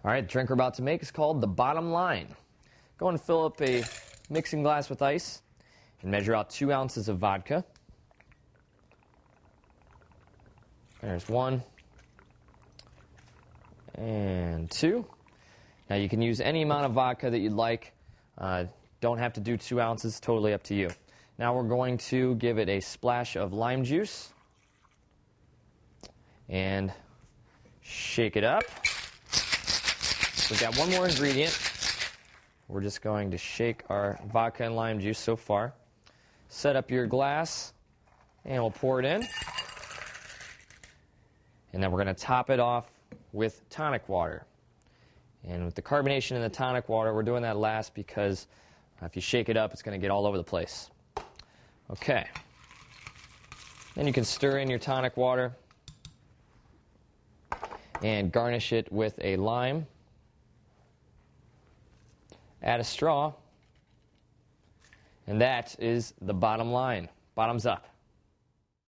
All right, the drink we're about to make is called the Bottom Line. Go and fill up a mixing glass with ice and measure out 2 ounces of vodka. There's 1 and 2. Now you can use any amount of vodka that you'd like. Don't have to do 2 ounces, totally up to you. Now we're going to give it a splash of lime juice and shake it up. We've got one more ingredient. We're just going to shake our vodka and lime juice so far. Set up your glass, and we'll pour it in. And then we're going to top it off with tonic water. And with the carbonation in the tonic water, we're doing that last because if you shake it up, it's going to get all over the place. Okay. Then you can stir in your tonic water and garnish it with a lime. Add a straw, and that is the bottom line. Bottoms up.